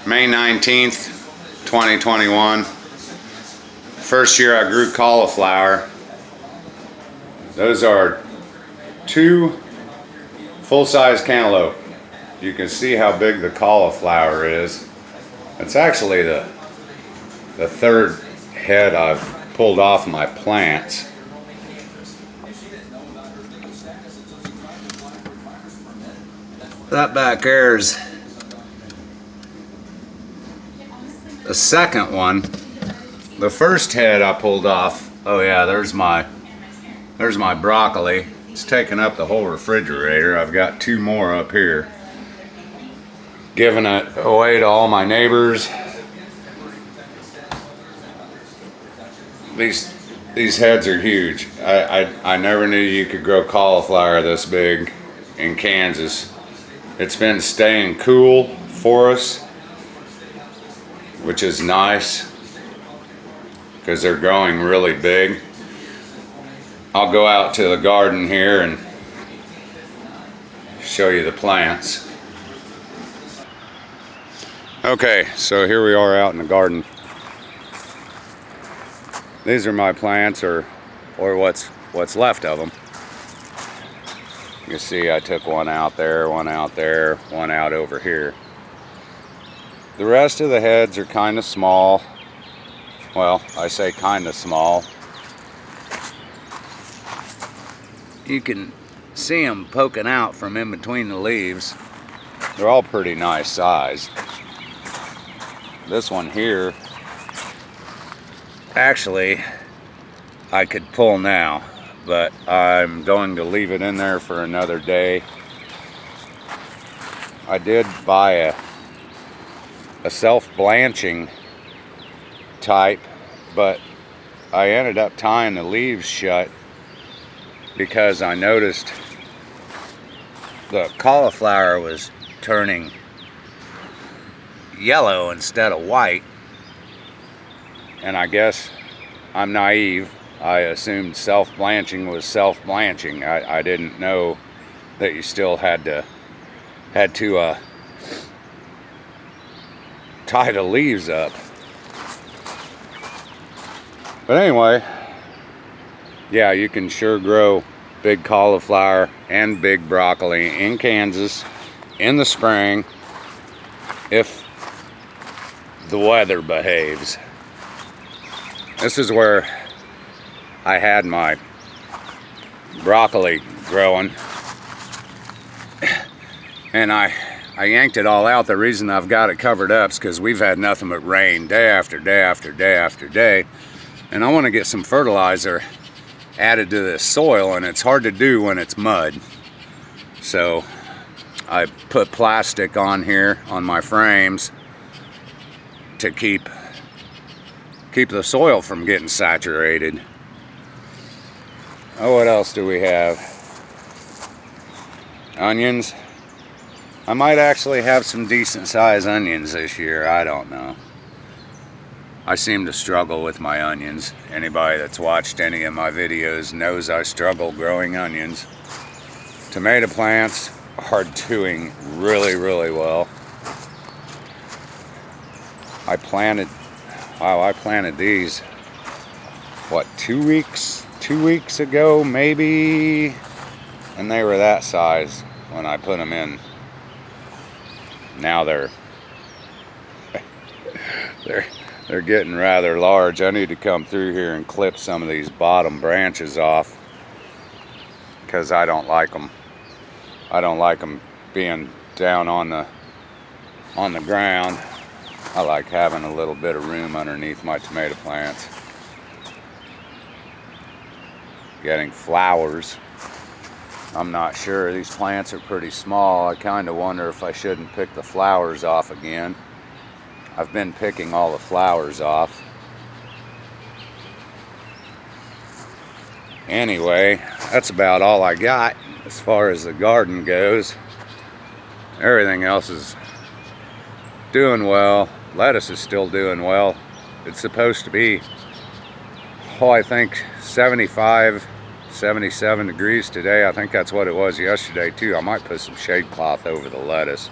May 19th, 2021. First year I grew cauliflower. Those are 2 full-size cantaloupe. You can see how big the cauliflower is. It's actually the 3rd head I've pulled off my plants. That back there is the 2nd one. The 1st head I pulled off. Oh yeah, there's my broccoli. It's taking up the whole refrigerator. I've got 2 more up here. Giving it away to all my neighbors. These heads are huge. I never knew you could grow cauliflower this big in Kansas. It's been staying cool for us, which is nice because they're growing really big. I'll go out to the garden here and show you the plants. Okay, so here we are out in the garden. These are my plants, or what's left of them. You can see I took one out there, one out there, one out over here. The rest of the heads are kind of small. Well, I say kind of small. You can see them poking out from in between the leaves. They're all pretty nice size. This one here, actually, I could pull now, but I'm going to leave it in there for another day. I did buy a self-blanching type, but I ended up tying the leaves shut because I noticed the cauliflower was turning yellow instead of white, and I guess I'm naive. I assumed self-blanching was self-blanching. I didn't know that you still had to tie the leaves up. But anyway, yeah, you can sure grow big cauliflower and big broccoli in Kansas in the spring if the weather behaves. This is where I had my broccoli growing, and I yanked it all out. The reason I've got it covered up is because we've had nothing but rain day after day after day after day, and I want to get some fertilizer added to this soil, and it's hard to do when it's mud. So I put plastic on here on my frames to keep the soil from getting saturated. Oh, what else do we have? Onions. I might actually have some decent sized onions this year. I don't know. I seem to struggle with my onions. Anybody that's watched any of my videos knows I struggle growing onions. Tomato plants are doing really, really well. I planted these, what, 2 weeks ago maybe, and they were that size when I put them in. Now they're getting rather large. I need to come through here and clip some of these bottom branches off because I don't like them. I don't like them being down on the ground. I like having a little bit of room underneath my tomato plants. Getting flowers. I'm not sure. These plants are pretty small. I kind of wonder if I shouldn't pick the flowers off again. I've been picking all the flowers off. Anyway, that's about all I got as far as the garden goes. Everything else is doing well. Lettuce is still doing well. It's supposed to be, I think 75, 77 degrees today. I think that's what it was yesterday too. I might put some shade cloth over the lettuce.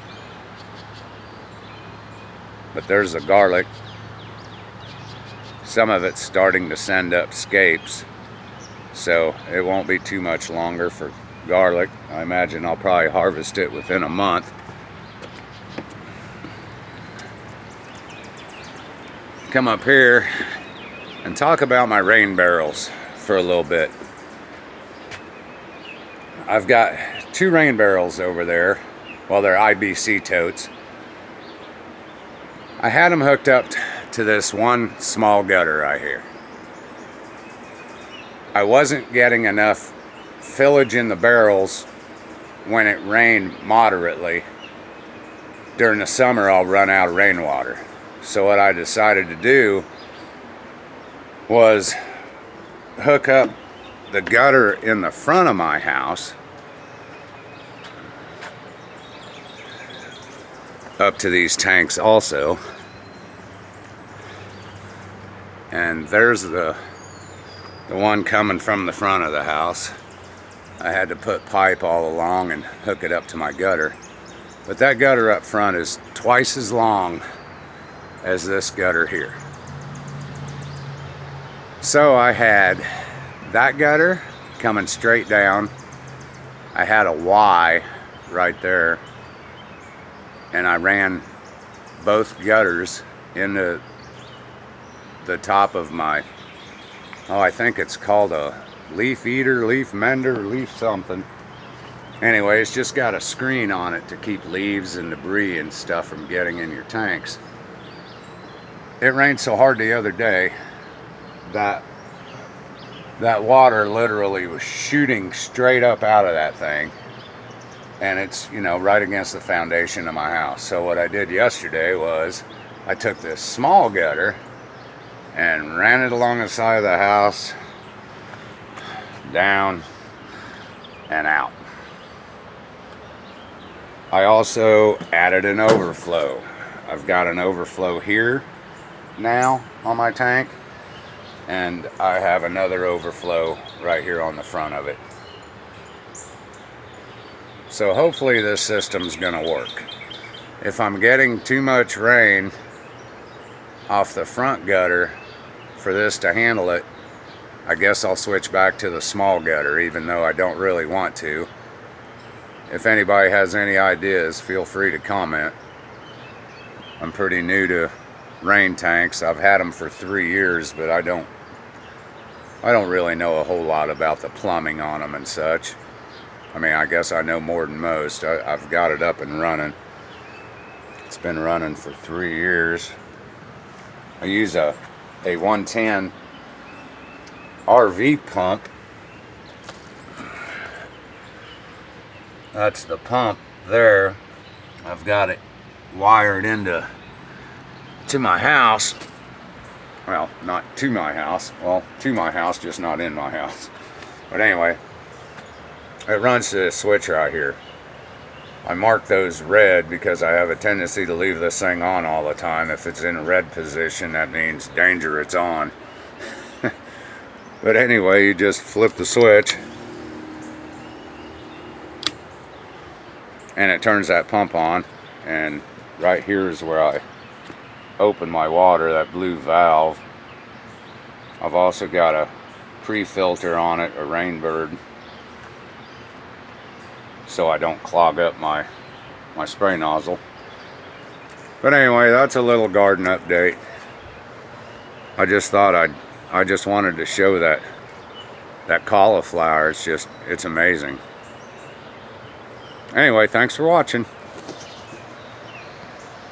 But there's the garlic. Some of it's starting to send up scapes, so it won't be too much longer for garlic. I imagine I'll probably harvest it within a month. Come up here and talk about my rain barrels for a little bit. I've got 2 rain barrels over there. Well, they're IBC totes. I had them hooked up to this one small gutter right here. I wasn't getting enough fillage in the barrels when it rained moderately. During the summer, I'll run out of rainwater. So what I decided to do was hook up the gutter in the front of my house up to these tanks also. And there's the one coming from the front of the house. I had to put pipe all along and hook it up to my gutter. But that gutter up front is twice as long as this gutter here. So I had that gutter coming straight down. I had a Y right there, and I ran both gutters into the top of my, I think it's called a leaf eater, leaf mender, leaf something. Anyway, it's just got a screen on it to keep leaves and debris and stuff from getting in your tanks. It rained so hard the other day that water literally was shooting straight up out of that thing, and it's, you know, right against the foundation of my house. So what I did yesterday was I took this small gutter and ran it along the side of the house, down and out. I also added an overflow. I've got an overflow here now on my tank, and I have another overflow right here on the front of it. So hopefully this system's gonna work. If I'm getting too much rain off the front gutter for this to handle it, I guess I'll switch back to the small gutter, even though I don't really want to. If anybody has any ideas, feel free to comment. I'm pretty new to rain tanks. I've had them for 3 years, but I don't really know a whole lot about the plumbing on them and such. I mean, I guess I know more than most. I've got it up and running. It's been running for 3 years. I use a 110 RV pump. That's the pump there. I've got it wired into my house. Well, not to my house. Well, to my house, just not in my house. But anyway, it runs to this switch right here. I mark those red because I have a tendency to leave this thing on all the time. If it's in a red position, that means danger, it's on. But anyway, you just flip the switch and it turns that pump on, and right here is where I open my water, that blue valve. I've also got a pre-filter on it, a Rainbird, so I don't clog up my spray nozzle. But anyway, that's a little garden update. I just thought I just wanted to show that cauliflower. It's amazing. Anyway, thanks for watching.